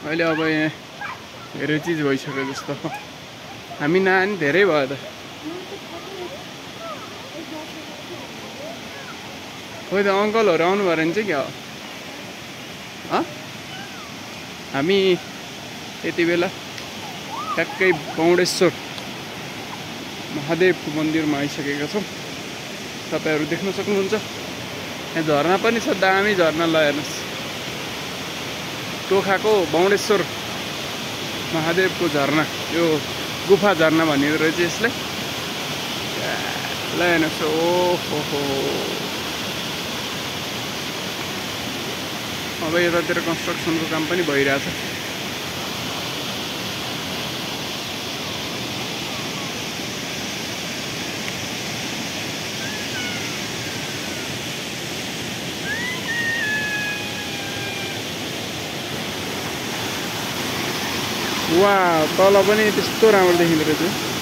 अहिले अब यहाँ धेरै चिज भइसक्यो जस्तो हामी नआए नि धेरै भयो त खोइ त अङ्कलहरू आउनु भयो भने चाहिँ क्या हो हामी यति बेला ठ्याक्कै बौडेश्वर महादेवको मन्दिरमा आइसकेका छौँ तपाईहरु देख्न सक्नुहुन्छ यहाँ झरना पनि छ दामी झरना ल हेर्नुस् टोखाको बौडेश्वर महादेवको झरना यो गुफा झरना भनिएको रहेछ यसले ल हेर्नुस् ओहो अब यतातिर कन्स्ट्रक्सनको काम पनि भइरहेछ वाह तल पनि त्यस्तो राम्रो देखिँदो रहेछ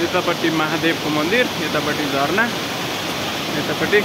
यतापट्टि महादेवको मन्दिर यतापट्टि झरना यतापट्टि